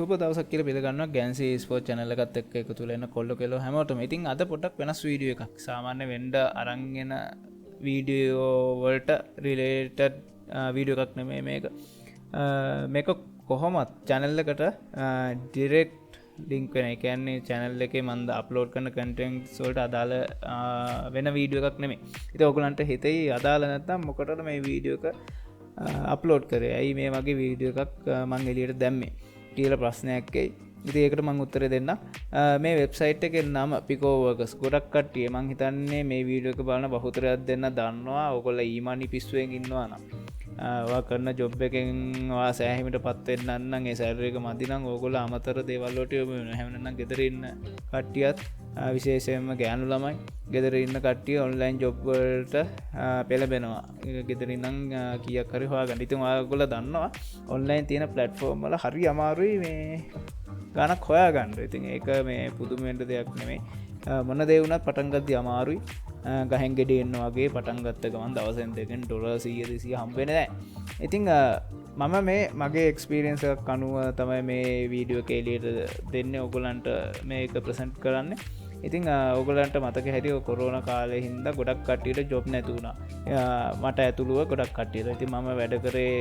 සුබ දවසක් කියලා පිළිගන්නවා GANCIYA ස්පෝර්ට් channel එකත් එක්ක එකතු වෙලා ඉන්න කොල්ල කෙල්ලෝ හැමෝටම. ඉතින් අද පොඩ්ඩක් වෙනස් වීඩියෝ එකක්. සාමාන්‍ය වෙන්න අරන් එන වීඩියෝ වලට රිලේටඩ් වීඩියෝ එකක් නෙමෙයි මේක. මේක කොහොමත් channel එකට direct link වෙන. ඒ කියන්නේ channel එකේ මම අප්ලෝඩ් කරන contents වලට අදාළ වෙන වීඩියෝ එකක් නෙමෙයි. ඉතින් ඔයගලන්ට හිතෙයි අදාළ නැත්නම් මොකටද මේ වීඩියෝ එක අප්ලෝඩ් කරේ? ඇයි මේ වගේ වීඩියෝ එකක් මම එළියට දැම්මේ කියලා ප්‍රශ්නයක් එයි. ඉතින් ඒකට මම උත්තර දෙන්න. මේ වෙබ්සයිට් එකේ නම Picoworkers. ගොඩක් කට්ටිය මම හිතන්නේ මේ වීඩියෝ එක බලන බහුතරයක් දෙන්න දන්නවා. ඕගොල්ලෝ ඊමණි පිස්සුවෙන් ඉන්නවා නම් ඔයා කරන ජොබ් එකෙන් ඔයා සෑහීමට පත් වෙන්න නම් ඒ සැලරි එක මදි නම් ඕගොල්ලෝ අමතර දේවල් වලට යොමු වෙනවා. එහෙම නැත්නම් ගෙදර ඉන්න කට්ටියත් විශේෂයෙන්ම ගෑනු ළමයි ගෙදර ඉන්න කට්ටිය ඔන්ලයින් ජොබ් වලට පෙළඹෙනවා. ගෙදර ඉඳන් කීයක් හරි හොයාගන්න. ඉතින් ඔයගොල්ලෝ දන්නවා ඔන්ලයින් තියෙන ප්ලැට්ෆෝම් වල හරි අමාරුයි මේ ගානක් හොයාගන්න. ඉතින් ඒක මේ පුදුම වෙන්න දෙයක් නෙමෙයි. මොන දේ වුණත් පටන් ගද්දි අමාරුයි. ගහෙන් ගෙඩේ එන්න වගේ පටන් ගත්ත ගමන් දවසෙන් දෙකෙන් $100 200 හම්බ වෙන්නේ නැහැ. ඉතින් මම මේ මගේ එක්ස්පීරියන්ස් එකක් අනුව තමයි මේ වීඩියෝ එක එළියට දෙන්නේ ඔයගලන්ට මේක ප්‍රසන්ට් කරන්නේ. ඉතින් ඔයගලන්ට මතක හැටියට කොරෝනා කාලේ හින්දා ගොඩක් කට්ටියට ජොබ් නැති වුණා. මට ඇතුළුව ගොඩක් කට්ටියට. ඉතින් මම වැඩ කරේ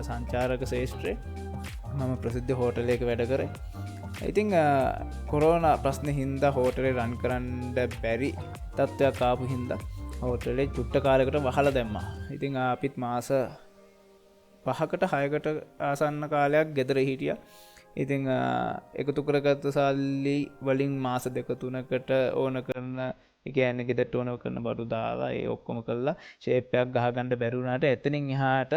සංචාරක ශාස්ත්‍රයේ. මම ප්‍රසිද්ධ හෝටලයක වැඩ කරේ. ඉතින් කොරෝනා ප්‍රශ්න හින්දා හෝටලේ රන් කරන්න බැරි තත්ත්වයක් ආපු හින්දා හෝටලේ චුට්ට කාලයකට වහලා දැම්මා. ඉතින් අපිත් මාස 5කට 6කට ආසන්න කාලයක් ගෙදර හිටියා. ඉතින් එකතු කරගත්ත සල්ලි වලින් මාස 2-3කට ඕන කරන ඒ කියන්නේ ගෙදරට ඕන කරන බඩු දාලා ඒ ඔක්කොම කළා ෂේප් එකක් ගහගන්න බැරි වුණාට එතනින් එහාට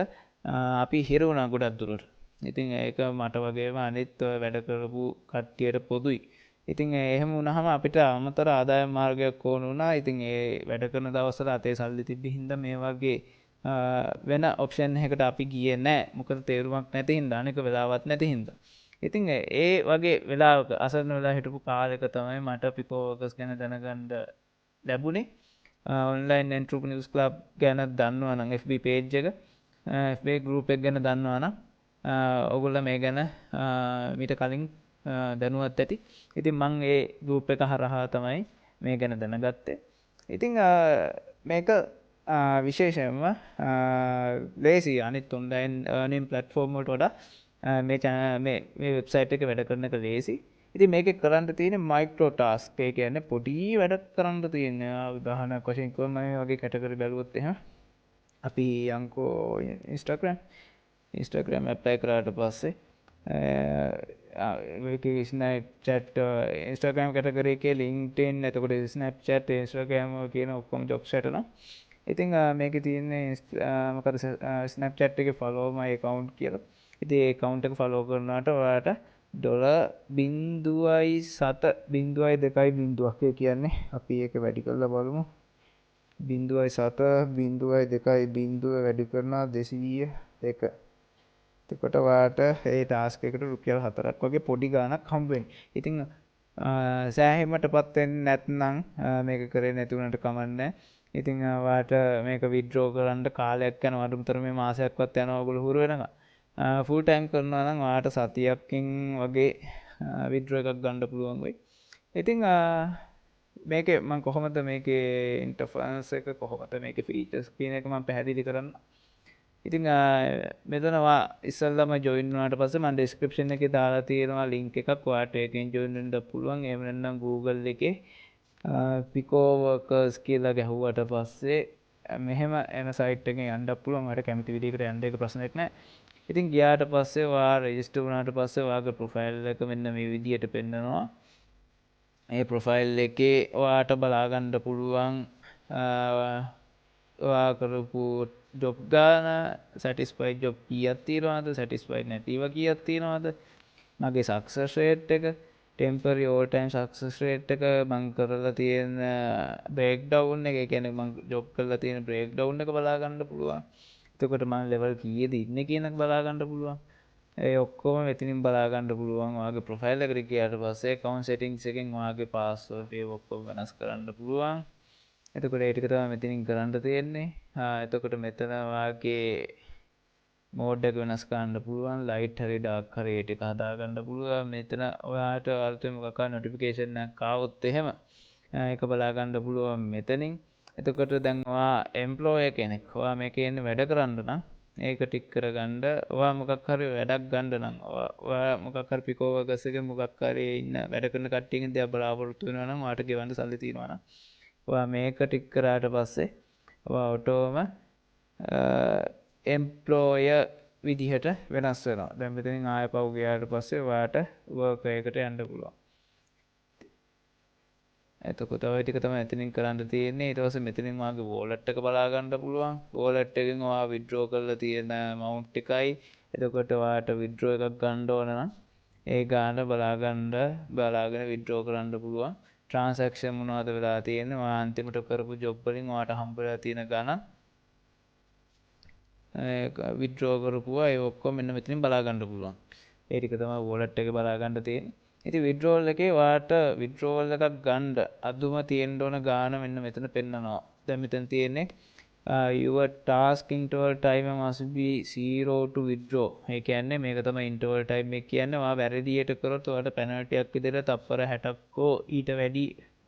අපි හිර වුණා ගොඩක් දුරට. ඉතින් ඒක මට වගේම අනිත් වැඩ කරපු කට්ටියට පොදුයි. ඉතින් එහෙම වුණාම අපිට අමතර ආදායම් මාර්ගයක් ඕන වුණා. ඉතින් ඒ වැඩ කරන දවස්වල අතේ සල්ලි තිබ්බ හින්දා මේ වගේ වෙන ඔප්ෂන් එකකට අපි ගියේ නැහැ. මොකද තේරුමක් නැති හින්දා අනික වෙලාවක් නැති හින්දා. ඉතින් ඒ වගේ වෙලාවක අසරණ වෙලා හිටපු කාලයක තමයි මට Picoworkers ගැන දැනගන්න ලැබුණේ. ඔන්ලයින් එන්ටර්ප්‍රිනියර්ස් ක්ලබ් ගැන දන්නවා නම් FB page එක FB group එක ගැන දන්නවා නම් ඔයගොල්ලෝ මේ ගැන මීට කලින් දැනුවත් ඇති. ඉතින් මම ඒ group එක හරහා තමයි මේ ගැන දැනගත්තේ. ඉතින් මේක විශේෂයෙන්ම ලේසි අනිත් ඔන්ලයින් earning platform වලට වඩා මේ වෙබ්සයිට් එක වැඩ කරන එක ලේසි. ඉතින් මේකේ කරන්න තියෙන්නේ මයික්‍රෝ ටාස්ක්. ඒ කියන්නේ පොඩි වැඩක් කරන්න තියෙන්නේ. උදාහරණයක් වශයෙන් කිව්වම මේ වගේ කැටගරි බැලුවොත් එහෙම අපි යන්කෝ Instagram apply කරාට පස්සේ මේකේ Snapchat Instagram කැටගරි එකේ LinkedIn එතකොට Snapchat Instagram කියන ඔක්කොම jobs හැටනම් ඉතින් මේකේ තියෙන්නේ මොකද Snapchat එකේ follow my account කියලා. ඉතින් ඒ account එක follow කරනාට ඔයාලට $0.7.2.0ක් ඒ කියන්නේ අපි ඒක වැඩි කරලා බලමු. 0.7.2.0 වැඩි කරනවා 202. එතකොට ඔයාලට ඒ ටාස්ක් එකට රුපියල් 4ක් වගේ පොඩි ගාණක් හම්බ වෙන්නේ. ඉතින් සෑහීමටපත් වෙන්නේ නැත්නම් මේක කරේ නැති වුණාට කමන්නේ. ඉතින් ඔයාලට මේක withdraw කරන්න කාලයක් යනවා. අඳුමතර මේ මාසයක්වත් යනවා ඔයගොල්ලෝ හුරු වෙනකම්. ෆුල් ටයිම් කරනවා නම් ඔයාලට සතියකින් වගේ withdraw එකක් ගන්න පුළුවන් වෙයි. ඉතින් මේකේ මම කොහොමද මේකේ ඉන්ටර්ෆේස් එක කොහොමද මේකේ ෆීචර්ස් කියන එක මම පැහැදිලි කරන්න. ඉතින් මෙතන ඉස්සල්ලාම ජොයින් වුණාට පස්සේ මම ඩිස්ක්‍රිප්ෂන් එකේ දාලා තියෙනවා link එකක්. ඔයාලට ඒකෙන් ජොයින් වෙන්න පුළුවන්. එහෙම නැත්නම් Google එකේ Picoworkers කියලා ගැහුවට පස්සේ මෙහෙම එන site එකෙන් යන්න පුළුවන්. ඔයාලට කැමති විදිහකට යන්න ඒක ප්‍රශ්නයක් නැහැ. ඉතින් ගියාට පස්සේ ඔයා රෙජිස්ටර් වුණාට පස්සේ ඔයාගේ ප්‍රොෆයිල් එක මෙන්න මේ විදිහට පෙන්නනවා. මේ ප්‍රොෆයිල් එකේ ඔයාට බලා ගන්න පුළුවන් ඔයා කරපු ජොබ් ගාන සැටිස්ෆයිඩ් ජොබ් කීයක් තියෙනවද සැටිස්ෆයිඩ් නැතිව කීයක් තියෙනවද මගේ සක්සස් රේට් එක temporary all time success rate එක මම කරලා තියෙන බ්‍රේක් ඩවුන් එක ඒ කියන්නේ මම ජොබ් කරලා තියෙන බ්‍රේක් ඩවුන් එක බලා ගන්න පුළුවන්. එතකොට මම ලෙවල් කීයේද ඉන්නේ කියන එක බලා ගන්න පුළුවන්. ඒ ඔක්කොම මෙතනින් බලා ගන්න පුළුවන්. ඔයාගේ ප්‍රොෆයිල් එකට ගියාට පස්සේ account settings එකෙන් ඔයාගේ password ඒ ඔක්කොම වෙනස් කරන්න පුළුවන්. එතකොට ඒ ටික තමයි මෙතනින් කරන්න තියෙන්නේ. එතකොට මෙතන ඔයාගේ මෝඩ් එක වෙනස් කරන්න පුළුවන් ලයිට් හරි ඩාර්ක් හරි ඒ ටික හදා ගන්න පුළුවන් මෙතන ඔයාට අලුතෙන් මොකක් හරි නොටිෆිකේෂන් එකක් ආවොත් එහෙම ඒක බලා ගන්න පුළුවන් මෙතනින් එතකොට දැන් ඔයා එම්ප්ලොයර් කෙනෙක් ඔයා මේකේ ඉන්නේ වැඩ කරන්න නම් ඒක ටික් කරගන්න ඔයා මොකක් හරි වැඩක් ගන්න නම් ඔයා මොකක් හරි පිකෝවර්කර්ස් එකේ මොකක් හරි ඉන්න වැඩ කරන කට්ටියකින් දෙයක් බලාපොරොත්තු වෙනවා නම් ඔයාට ගෙවන්න සල්ලි තියෙනවා නම් ඔයා මේක ටික් කරාට පස්සේ ඔයා ඔටෝම එම්ප්ලොයර් විදිහට වෙනස් වෙනවා. දැන් මෙතනින් ආයෙ පව් ගියාට පස්සේ ඔයාට වර්කර් එකට යන්න පුළුවන්. එතකොට ඔය ටික තමයි එතනින් කරන්න තියෙන්නේ. ඊට පස්සේ මෙතනින් ඔයාගේ wallet එක බලා ගන්න පුළුවන්. wallet එකෙන් ඔයා withdraw කරලා තියෙන amount එකයි එතකොට ඔයාට withdraw එකක් ගන්න ඕන නම් ඒ ගාන බලාගෙන withdraw කරන්න පුළුවන්. transaction මොනවද වෙලා තියෙන්නේ ඔයා අන්තිමට කරපු job වලින් ඔයාට හම්බෙලා තියෙන ගණන් විඩ්‍රෝ කරපුවා ඒ ඔක්කොම මෙන්න මෙතනින් බලා ගන්න පුළුවන්. ඒ ටික තමයි wallet එකේ බලා ගන්න තියෙන්නේ. ඉතින් withdrawal එකේ ඔයාට withdrawal එකක් ගන්න අදුම තියෙන්න ඕන ගාන මෙන්න මෙතන පෙන්නනවා. දැන් මෙතන තියෙන්නේ your task interval time must be 0 to withdraw. ඒ කියන්නේ මේක තමයි interval time එක කියන්නේ. ඔයා වැරදියට කරොත් ඔයාට penalty එකක් විදිහට තප්පර 60ක් ඊට වැඩි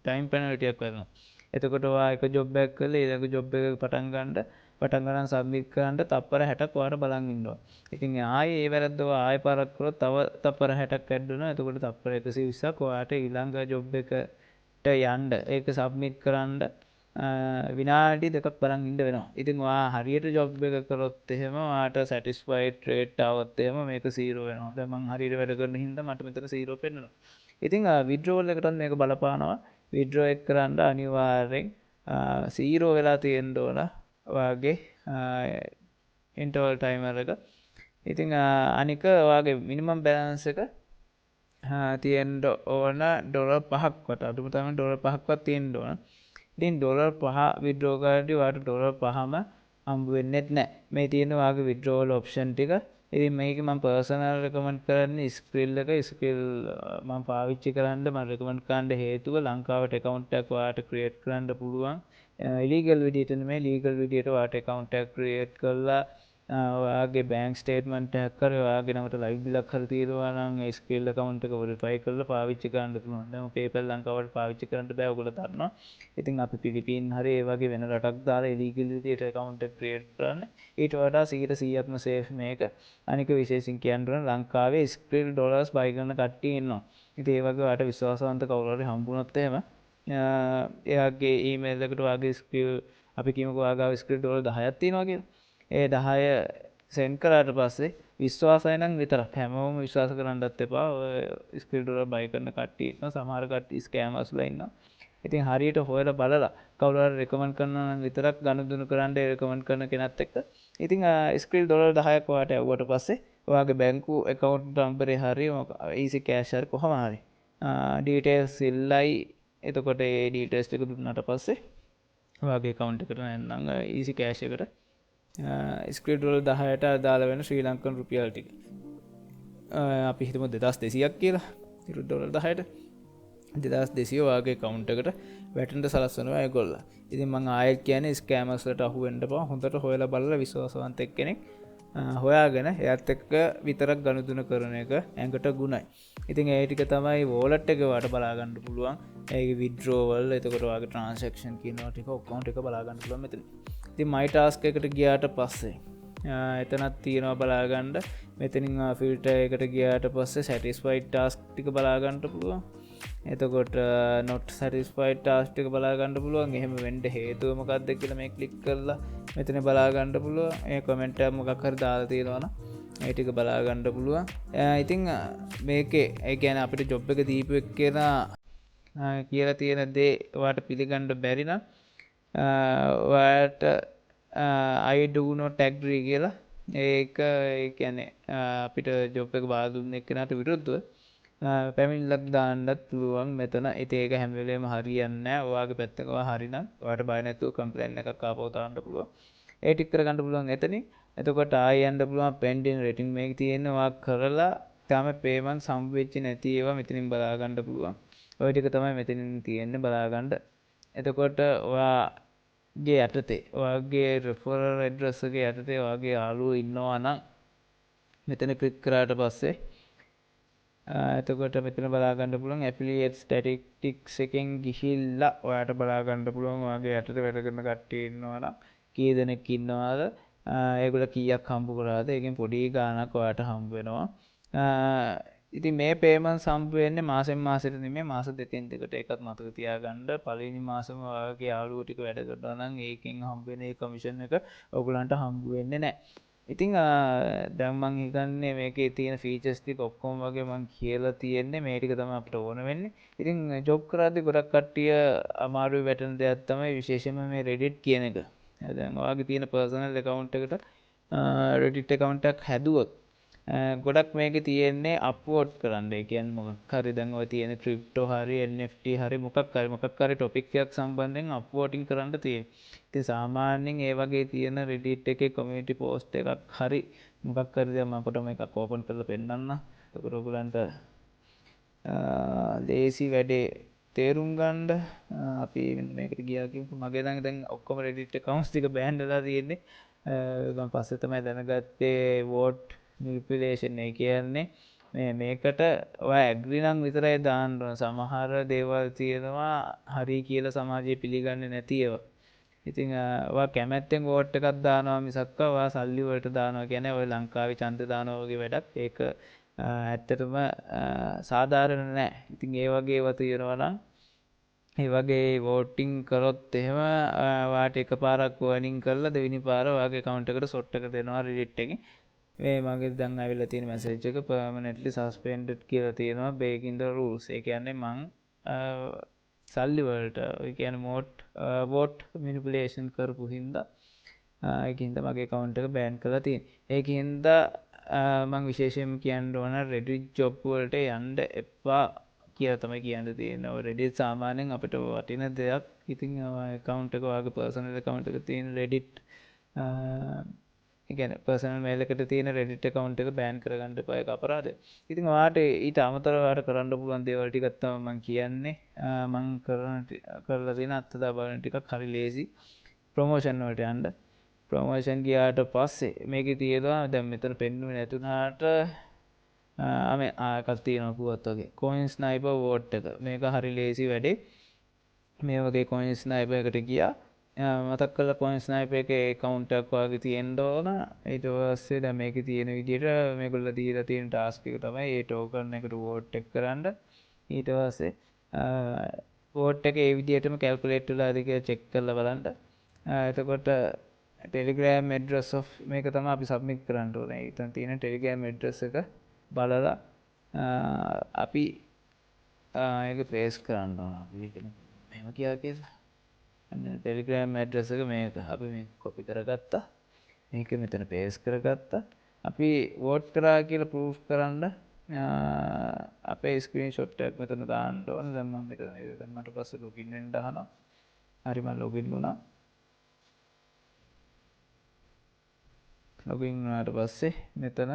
time penalty එකක් වෙනවා. එතකොට ඔයා එක job එකක් කරලා ඊළඟ job එක පටන් ගන්න සබ්මිට් කරන්න තප්පර 60ක් ඔයාලා බලන් ඉන්නවා. ඉතින් ආයේ ඒ වැරද්ද ආයෙ පාරක් කරොත් තව තප්පර 60ක් ඇඩ් වෙනවා. එතකොට තප්පර 120ක් ඔයාට ඊළඟ ජොබ් එකට යන්න ඒක සබ්මිට් කරන්න විනාඩි 2ක් බලන් ඉන්න වෙනවා. ඉතින් ඔයා හරියට ජොබ් එක කරොත් එහෙම ඔයාට සැටිස්ෆයිඩ් රේට් આવොත් එහෙම මේක 0 වෙනවා. දැන් මම හරියට වැඩ කරන හින්දා මට මෙතන 0 පෙන්නනවා. ඉතින් විඩ්‍රෝවල් එකටත් මේක බලපානවා. විඩ්‍රෝ එක කරන්න අනිවාර්යෙන් 0 වෙලා තියෙන්න ඕන. ඔයාගේ ඉන්ටර්වල් ටයිමර් එක. ඉතින් අනික ඔයාගේ මිනිමම් බැලන්ස් එක තියෙන්න ඕන $5ක්වත් අඩුම තමයි $5ක්වත් තියෙන්න ඕන. ඉතින් $5 විඩ්‍රෝ කරද්දී ඔයාට $5ම හම්බ වෙන්නේ නැහැ. මේ තියෙන ඔයාගේ විඩ්‍රෝවල් ඔප්ෂන් ටික. ඉතින් මේක මම පර්සනල් රෙකමන්ඩ් කරන්නේ ස්ක්‍රිල් එක. ස්ක්‍රිල් මම පාවිච්චි කරන්න මම රෙකමන්ඩ් කරන්න හේතුව ලංකාවට account එකක් ඔයාට create කරන්න පුළුවන්. illegal විදිහට නෙමෙයි legal විදිහට ඔයාට account එකක් create කරලා ඔයාගේ bank statement එකක් හරි ඔයාගේ නමට live bill-ක් හරි තියෙනවා නම් ඒ skill account එක verify කරලා පාවිච්චි කරන්න පුළුවන්. දැන් PayPal ලංකාවට පාවිච්චි කරන්න බෑ ඔයගොල්ලෝ දන්නවා. ඉතින් අපි පිලිපීන් හරි ඒ වගේ වෙන රටක් දාලා illegal විදිහට account එක create කරන්න ඊට වඩා 100%ක්ම safe මේක. අනික විශේෂයෙන් කියන්න ඕන ලංකාවේ skill dollars buy කරන කට්ටිය ඉන්නවා. ඉතින් ඒ වගේ ඔයාට විශ්වාසවන්ත කවුරු හරි හම්බුනොත් එහෙම එයාගේ ඊමේල් එකට ඔයාගේ ස්කිල් අපි කියමුකෝ ඔයාගාව ස්කිල් ඩොලර් 10ක් තියෙනවා කියලා. ඒ 10 සෙන්ඩ් කරාට පස්සේ විශ්වාසය නම් විතරක් හැමෝම විශ්වාස කරන්නත් එපා. ඔය ස්කිල් ඩොලර් බයි කරන කට්ටිය ඉන්නවා. සමහර කට්ටිය ස්කෑමර්ස්ලා ඉන්නවා. ඉතින් හරියට හොයලා බලලා කවුරු හරි රෙකමන්ඩ් කරනවා නම් විතරක් ගනුදෙනු කරන්න ඒ රෙකමන්ඩ් කරන කෙනත් එක්ක. ඉතින් ස්කිල් ඩොලර් 10ක් ඔයාට ඇව්වට පස්සේ ඔයාගේ බැංකු account නම්බරේ හරි easy cash හරි කොහම හරි details ඉල්ලයි. එතකොට ඒ ඩීටේල්ස් ටික දුන්නාට පස්සේ ඔයාගේ account එකට නැත්නම් easy cash එකට ස්ක්‍රිප්ට් වල 10ට අදාළ වෙන ශ්‍රී ලංකන් රුපියල් ටික අපි හිතමු 2200ක් කියලා. ස්ක්‍රිප්ට් ඩොලර් 10ට 2200 ඔයාගේ account එකට වැටෙන්න සලස්වනවා ඒගොල්ලෝ. ඉතින් මම ආයෙත් කියන්නේ ස්කෑමර්ස් වලට අහු වෙන්න එපා. හොඳට හොයලා බලලා විශ්වාසවන්ත කෙනෙක් හොයාගෙන එයත් එක්ක විතරක් ගනුදෙනු කරන එක ඇඟට ගුණයි. ඉතින් ඒ ටික තමයි wallet එක වට බලා ගන්න පුළුවන්. ඒකේ withdrawal එතකොට ඔයාගේ transaction කියනවා ටික ඔක්කොම ටික බලා ගන්න පුළුවන් මෙතන. ඉතින් my task එකට ගියාට පස්සේ එතනක් තියෙනවා බලා ගන්න. මෙතනින් filter එකට ගියාට පස්සේ satisfied task ටික බලා ගන්න පුළුවන්. එතකොට not satisfied task ටික බලා ගන්න පුළුවන්. එහෙම වෙන්න හේතුව මොකක්ද කියලා මේ ක්ලික් කරලා මෙතන බලා ගන්න පුළුවන්. ඒ කමෙන්ට් එක මොකක් හරි දාලා තියෙනවා නම් ඒ ටික බලා ගන්න පුළුවන්. ඉතින් මේකේ ඒ කියන්නේ අපිට ජොබ් එක දීපු එක්කෙනා කියලා තියෙන දේ ඔයාට පිළිගන්න බැරි නම් ඔයාට I do not agree කියලා ඒක ඒ කියන්නේ අපිට ජොබ් එක බාර දුන්න එක්කෙනාට විරුද්ධව පැමිණිල්ලක් දාන්නත් පුළුවන් මෙතන. ඉතින් ඒක හැම වෙලේම හරියන්නේ නැහැ. ඔයාගේ පැත්තක හරිනම් ඔයාට බය නැතුව කම්ප්ලේන් එකක් ආපහු දාන්න පුළුවන්. ඒ ටික කරගන්න පුළුවන් එතනින්. එතකොට ආයෙ යන්න පුළුවන් pending rating මේක තියෙන්නේ ඔයා කරලා තාම payment සම්වෙච්ච නැති ඒවා මෙතනින් බලා ගන්න පුළුවන්. ඔය ටික තමයි මෙතනින් තියෙන්නේ බලා ගන්න. එතකොට ඔයාගේ යටතේ ඔයාගේ referral address එකේ යටතේ ඔයාගේ යාළුවෝ ඉන්නවා නම් මෙතන ක්ලික් කරාට පස්සේ එතකොට මෙතන බලා ගන්න පුළුවන් affiliate statistics එකෙන් ගිහිල්ලා ඔයාට බලා ගන්න පුළුවන් ඔයාගේ යටතේ වැඩ කරන කට්ටිය ඉන්නවා නම් කී දෙනෙක් ඉන්නවද ඒගොල්ලෝ කීයක් හම්බ කරාද ඒකෙන් පොඩි ගාණක් ඔයාට හම්බ වෙනවා ඉතින් මේ පේමන්ට්ස් හම්බ වෙන්නේ මාසෙන් මාසෙට නෙමෙයි මාස දෙකෙන් දෙකට ඒකත් මතක තියාගන්න පළවෙනි මාසෙම ඔයාගේ යාළුවෝ ටික වැඩ කරනවා නම් ඒකෙන් හම්බ වෙන ඒ කමිෂන් එක ඔයගලන්ට හම්බ වෙන්නේ නැහැ ඉතින් දැන් මං හිතන්නේ මේකේ තියෙන ෆීචර්ස් ටික ඔක්කොම වගේ මං කියලා තියෙන්නේ මේ ටික තමයි අපිට ඕන වෙන්නේ. ඉතින් ජොබ් කරද්දී ගොඩක් කට්ටිය අමාරුවේ වැටෙන දෙයක් තමයි විශේෂයෙන්ම මේ Reddit කියන එක. දැන් ඔයාගේ තියෙන personal account එකට Reddit account එකක් හැදුවොත් ගොඩක් මේකේ තියෙන්නේ අප්ලෝඩ් කරන්න. ඒ කියන්නේ මොකක් හරි දැන් ඔය තියෙන ක්‍රිප්ටෝ හරි NFT හරි මොකක් හරි ටොපික් එකක් සම්බන්ධයෙන් අප්ලෝඩින් කරන්න තියෙන්නේ. ඉතින් සාමාන්‍යයෙන් ඒ වගේ තියෙන Reddit එකේ community post එකක් හරි මොකක් හරි දැන් මම කොට මේකක් ඕපන් කරලා පෙන්නන්න. ඒක ඔයගලන්ට ලේසි වැඩේ තේරුම් ගන්න අපි මේකට ගියා කියමු මගේ දැන් ඔක්කොම Reddit accounts ටික බෑන් වෙලා තියෙන්නේ. මම පස්සේ තමයි දැනගත්තේ vote manipulation ඒ කියන්නේ මේකට ඔයා ඇග්‍රි නම් විතරයි දාන්න ඕන. සමහර දේවල් තියෙනවා හරි කියලා සමාජයේ පිළිගන්නේ නැති ඒවා. ඉතින් ඔයා කැමැත්තෙන් වෝට් එකක් දානවා මිසක් ඔයා සල්ලි වලට දානවා කියන්නේ ඔය ලංකාවේ ඡන්ද දානවා වගේ වැඩක්. ඒක ඇත්තටම සාධාරණ නැහැ. ඉතින් ඒ වගේ ඒවා තියෙනවා නම් ඒ වගේ වෝටිං කරොත් එහෙම ඔයාට එකපාරක් වර්නින් කරලා දෙවෙනි පාර ඔයාගේ account එකට සොට් එක දෙනවා Reddit එකෙන්. මේ මගේ දැන් ආවිල්ලා තියෙන මැසේජ් එක permanently suspended කියලා තියෙනවා breaking the rules. ඒ කියන්නේ මං සල්ලි වලට ඒ කියන්නේ vote manipulation කරපු හින්දා ඒකින්ද මගේ account එක ban කරලා තියෙන්නේ. ඒකින්ද මං විශේෂයෙන්ම කියන්න ඕන Reddit job වලට යන්න එපා කියලා තමයි කියන්න තියෙන්නේ. ඔය Reddit සාමාන්‍යයෙන් අපිට වටින දෙයක්. ඉතින් account එක ඔයාගේ personal account එක තියෙන Reddit ඒ කියන්නේ personal mail එකට තියෙන Reddit account එක ban කරගන්න එපා ඒක අපරාධයක්. ඉතින් ඔයාට ඊට අමතරව ඔයාට කරන්න පුළුවන් දේවල් ටිකක් තමයි මම කියන්නේ. මම කරලා තියෙන අත්දැක බලන ටිකක් හරි ලේසි. ප්‍රොමෝෂන් වලට යන්න. ප්‍රොමෝෂන් ගියාට පස්සේ මේකේ තියෙනවා දැන් මෙතන පෙන්නුවේ නැතුණාට ආකත් තියෙනවා පුවත් වගේ. coin sniper vote එක. මේක හරි ලේසි වැඩේ. මේ වගේ coin sniper එකට ගියා මතක් කළ coin sniper එකේ account එකක් වගේ තියෙන්න ඕන. ඊට පස්සේ දැන් මේකේ තියෙන විදිහට මේගොල්ලෝ දීලා තියෙන task එක තමයි මේ token එකට vote එක කරන්න. ඊට පස්සේ vote එක ඒ විදිහටම calculate වෙලාද කියලා check කරලා බලන්න. එතකොට Telegram address of මේක තමයි අපි submit කරන්න ඕනේ. ඊතන තියෙන Telegram address එක බලලා අපි ඒක paste කරන්න ඕන. අපි මෙහෙම කියලා Telegram address එක මේක අපි මේ copy කරගත්තා. මේක මෙතන paste කරගත්තා. අපි vote කරා කියලා proof කරන්න අපේ screenshot එකක් මෙතන දාන්න ඕන. දැන් මම මෙතන මට පස්සේ login වෙන්න අහනවා. හරි මම login වුණා. login වුණාට පස්සේ මෙතන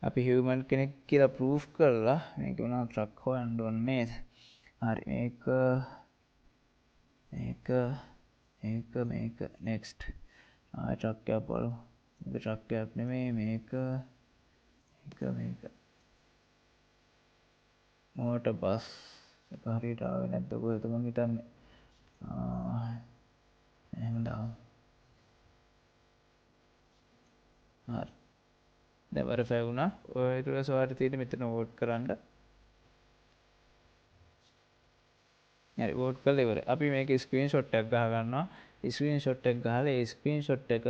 අපි human කෙනෙක් කියලා proof කරලා මේක උනා truck හොයන්න ඕන නේද? හරි මේක next truck එක බලමු. මේක truck එකක් නෙමෙයි මේක motor bus එක හරියට ආවේ නැද්ද කොහෙද මං හිතන්නේ එහෙම දාමු. හරි දැන් verify වුණා. ඔය ඊට පස්සේ ඔයාලට තියෙන්නේ මෙතන vote කරන්න. හරි vote කරලා ඉවරයි. අපි මේකේ screenshot එකක් ගහ ගන්නවා. screenshot එක ගහලා ඒ screenshot එක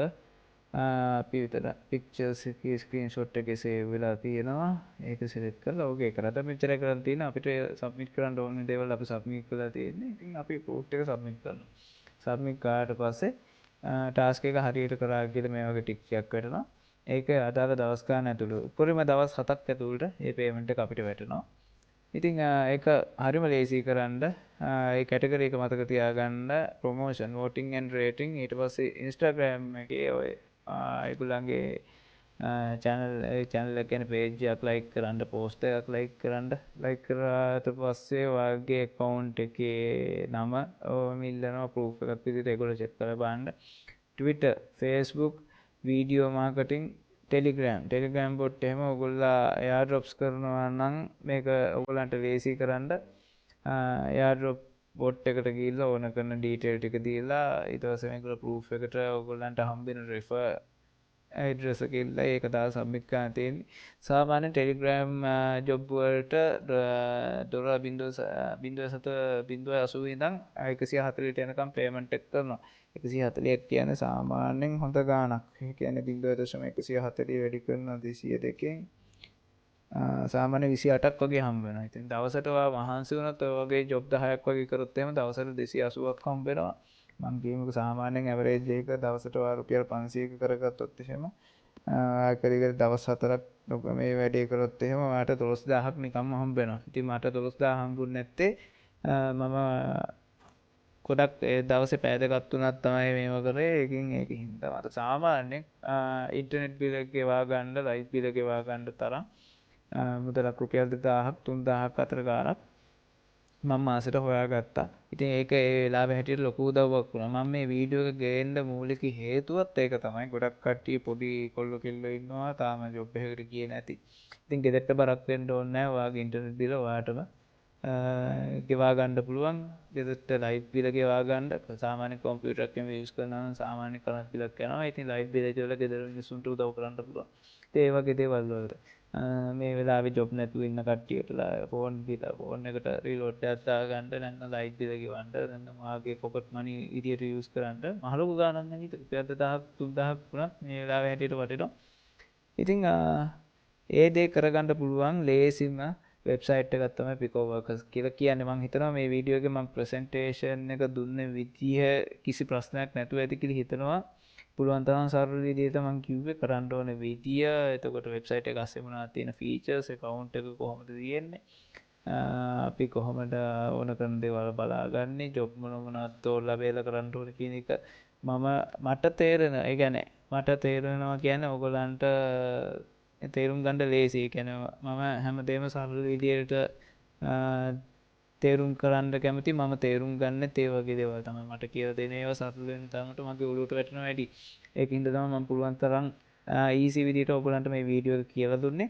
අපි විතර pictures එකේ screenshot එකේ save වෙලා තියෙනවා. ඒක select කරලා ඕකේ කරලා මෙච්චර කරන් තියෙන අපිට submit කරන්න ඕන දේවල් අපි submit කරලා තියෙන්නේ. ඉතින් අපි report එක submit කරනවා. submit කරාට පස්සේ task එක හරියට කරා කියලා මේ වගේ tick එකක් වැටෙනවා. ඒක අදාළ දවස් ගන්න ඇතුළු උපරිම දවස් 7ක් ඇතුළත මේ payment එක අපිට වැටෙනවා. ඉතින් ඒක හරිම ලේසි කරන්න ඒ කැටගරි එක මතක තියාගන්න promotion voting and rating ඊට පස්සේ Instagram එකේ ඔය ඒගොල්ලන්ගේ channel එක කියන page එකක් like කරන්න post එකක් like කරාට පස්සේ ඔයාගේ account එකේ නම මිල්ලනවා proof එකක් විදිහට ඒගොල්ලෝ check කරලා බලන්න Twitter Facebook video marketing telegram bot එහෙම ඔයගොල්ලෝ එයාඩ්‍රොප්ස් කරනවා නම් මේක ඔයගොල්ලන්ට ලේසි කරන්න එයාඩ්‍රොප් බොට් එකට ගිහිල්ලා ඕන කරන ඩීටේල් ටික දීලා ඊට පස්සේ මේක ප්‍රූෆ් එකට ඔයගොල්ලන්ට හම්බෙන රෙෆර් ඇඩ්‍රස් එක ඉල්ලලා ඒක දාලා සබ්මිට් කරන්න තියෙන්නේ. සාමාන්‍ය ටෙලිග්‍රෑම් ජොබ් වලට $0.0.80 ඉඳන් 140ට යනකම් පේමන්ට් එක කරනවා. 140ක් කියන්නේ සාමාන්‍යයෙන් හොඳ ගාණක්. ඒ කියන්නේ 0.140 වැඩි කරනවා 202කින් සාමාන්‍ය 28ක් වගේ හම්බ වෙනවා. ඉතින් දවසට ඔයා මහන්සි වුණොත් ඔය වගේ ජොබ් 10ක් වගේ කරොත් එහෙම දවසට 280ක් හම්බ වෙනවා. මං කියමුකෝ සාමාන්‍යයෙන් ඇවරේජ් එක දවසට ඔයා රුපියල් 500ක කරගත්තොත් එහෙම ආකරික දවස් 4ක් මේ වැඩේ කරොත් එහෙම ඔයාට 12000ක් නිකම්ම හම්බ වෙනවා. ඉතින් මට 12000 හම්බුනේ නැත්තේ මම ගොඩක් ඒ දවසේ පැය දෙකක් තුනක් තමයි මේව කරේ. ඒකින් හින්දා මට සාමාන්‍යයෙන් ඉන්ටර්නෙට් බිල ගෙවා ගන්න, ලයිට් බිල ගෙවා ගන්න තරම් මුදලක් රුපියල් 2000ක් 3000ක් අතර ගාණක් මම මාසෙට හොයාගත්තා. ඉතින් ඒක ඒ වෙලාවේ හැටියට ලොකු උදව්වක් වුණා. මම මේ වීඩියෝ එක ගේන්න මූලික හේතුවත් ඒක තමයි. ගොඩක් කට්ටිය පොඩි කොල්ලෝ කෙල්ලෝ ඉන්නවා තාම ජොබ් එකකට ගියේ නැති. ඉතින් ගෙදරට බරක් වෙන්න ඕනේ නැහැ. ඔයාගේ ඉන්ටර්නෙට් බිල ඔයාටම ගෙවා ගන්න පුළුවන්. ගෙදරට ලයිට් බිල ගෙවා ගන්න. සාමාන්‍ය කම්පියුටර් එකක් යූස් කරනවා නම් සාමාන්‍ය කරන්ට් බිලක් යනවා. ඉතින් ලයිට් බිල ඉතල ගෙදර මිනිස්සුන්ට උදව් කරන්න පුළුවන්. ඒ වගේ දේවල් වලට මේ වෙලාවේ ජොබ් නැතුව ඉන්න කට්ටියටලා ෆෝන් එකට රීලෝඩ් එකක් දාගන්න නැත්නම් ලයිට් බිල ගෙවන්න නැත්නම් ඔයාගේ පොකට් මනි විදියට යූස් කරන්න මහලොකු ගාණක් නෙමෙයි 2000ක් 3000ක් වුණත් මේ වෙලාවේ හැටියට වටිනවා. ඉතින් ඒ දේ කරගන්න පුළුවන් ලේසිම වෙබ්සයිට් එකක් තමයි Picoworkers කියලා කියන්නේ. මම හිතනවා මේ වීඩියෝ එකේ මම ප්‍රසන්ටේෂන් එක දුන්නේ විදිහ කිසි ප්‍රශ්නයක් නැතුව ඇති කියලා හිතනවා. පුළුවන් තරම් සරල විදිහට මම කිව්වේ කරන්න ඕන විදිය. එතකොට වෙබ්සයිට් එක අස්සේ මොනවද තියෙන ෆීචර්ස්, account එක කොහොමද තියෙන්නේ, අපි කොහොමද ඕන කරන දේවල් බලාගන්නේ, ජොබ් මොනවද තෝරලා බේලා කරන්න ඕන කියන එක මට තේරෙනවා කියන්නේ ඔයගලන්ට තේරුම් ගන්න ලේසි. ඒ කියන්නේ මම හැමදේම සරල විදියට තේරුම් කරන්න කැමති. මම තේරුම් ගන්න ඒ වගේ දේවල් තමයි මට කියලා දෙන ඒවා සරල වෙන තරමට මගේ ඔලුවට වැටෙනවා වැඩි. ඒකින්ද තමයි මම පුළුවන් තරම් ඊසි විදියට ඔයගලන්ට මේ වීඩියෝ එක කියලා දුන්නේ.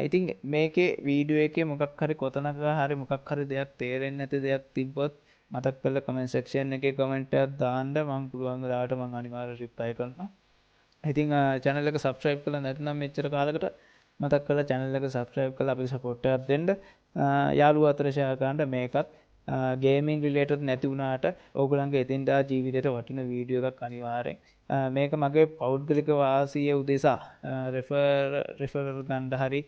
ඉතින් මේකේ වීඩියෝ එකේ මොකක් හරි කොතනක හරි මොකක් හරි දෙයක් තේරෙන්නේ නැති දෙයක් තිබ්බොත් මතක් කරලා කමෙන්ට් සෙක්ෂන් එකේ කමෙන්ට් එකක් දාන්න. මම පුළුවන් වෙලාවට මම අනිවාර්යයෙන් රිප්ලයි කරනවා. ඉතින් channel එක subscribe කරලා නැත්නම් මෙච්චර කාලයකට මතක් කරලා channel එක subscribe කරලා අපිට support එකක් දෙන්න. යාළුවෝ අතර share කරන්න. මේකත් ගේමින් රිලේටඩ් නැති වුණාට ඕගොල්ලන්ගේ එදිනදා ජීවිතේට වටින වීඩියෝ එකක් අනිවාර්යෙන්. මේක මගේ පෞද්ගලික වාසිය උදෙසා රෙෆර් ගන්න හරි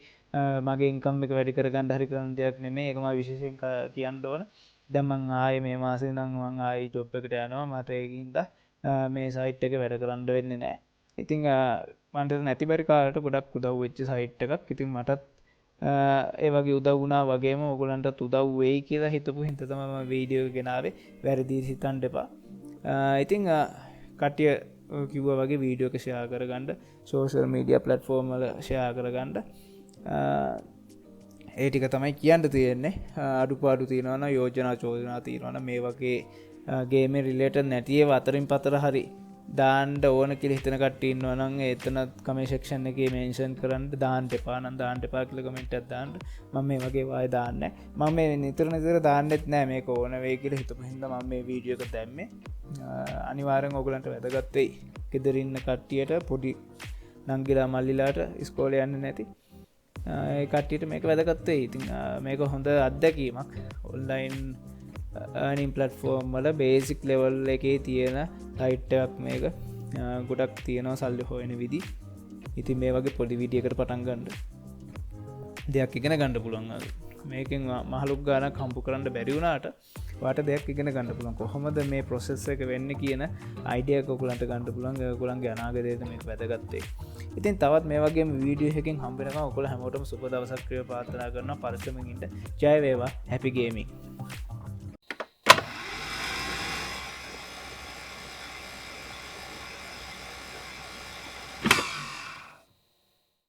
මගේ ඉන්කම් එක වැඩි කරගන්න හරි කරන දෙයක් නෙමෙයි. ඒක මම විශේෂයෙන් කියන්න ඕන. දැන් මම ආයේ මේ මාසේ නම් මම ආයේ ජොබ් එකට යනවා. මට ඒකින්ද මේ සයිට් එකේ වැඩ කරන්න වෙන්නේ නැහැ. ඉතින් මන්ට නැති බැරි කාලයට ගොඩක් උදව් වෙච්ච සයිට් එකක්. ඉතින් මටත් ඒ වගේ උදව් වුණා වගේම ඔයගලන්ටත් උදව් වෙයි කියලා හිතපු හින්දා තමයි මම වීඩියෝ එක ගෙනාවේ. වැරදි හිතන්න එපා. ඉතින් කට්ටිය කිව්වා වගේ වීඩියෝ එක ෂෙයා කරගන්න, සෝෂල් මීඩියා ප්ලැට්ෆෝම් වල ෂෙයා කරගන්න. ඒ ටික තමයි කියන්න තියෙන්නේ. අඩුපාඩු තියෙනවා නම් යෝජනා චෝදනා තියෙනවා නම් මේ වගේ ගේමින් රිලේටඩ් නැති ඒවා අතරින් පතර හරි දාන්න ඕන කියලා හිතන කට්ටිය ඉන්නවා නම් එතන කමෙන්ට් සෙක්ෂන් එකේ මෙන්ෂන් කරන්න. දාන්න එපා නම් දාන්න එපා කියලා කමෙන්ට් එකක් දාන්න. මම මේ වගේ වාය දාන්නේ නැහැ. මම මේ නිතර දාන්නෙත් නැහැ. මේක ඕන වෙයි කියලා හිතපු හින්දා මම මේ වීඩියෝ එක දැම්මේ. අනිවාර්යෙන් ඔයගලන්ට වැදගත් වෙයි. ගෙදර ඉන්න කට්ටියට, පොඩි නංගිලා මල්ලිලාට ඉස්කෝලේ යන්නේ නැති ඒ කට්ටියට මේක වැදගත් වෙයි. ඉතින් මේක හොඳ අත්දැකීමක්. ඔන්ලයින් earning platform වල බේසික් ලෙවල් එකේ තියෙන සයිට් එකක් මේක. ගොඩක් තියෙනවා සල්ලි හොයන විදි. ඉතින් මේ වගේ පොඩි විදියකට පටන් ගන්න දෙයක් ඉගෙන ගන්න පුළුවන්. මේකෙන් මහලුක් ගානක් හම්බ කරන්න බැරි වුණාට ඔයාට දෙයක් ඉගෙන ගන්න පුළුවන්. කොහොමද මේ process එක වෙන්නේ කියන අයිඩියා එක ඔයගලන්ට ගන්න පුළුවන්. ඔයගලන්ගේ අනාගතයට මේක වැදගත් වෙයි. ඉතින් තවත් මේ වගේම වීඩියෝ එකකින් හම්බ වෙනවා. ඔයගොල්ලෝ හැමෝටම සුබ දවසක් ප්‍රාර්ථනා කරනවා. පරිස්සමින් ඉන්න. ජය වේවා. හැපි ගේමින්.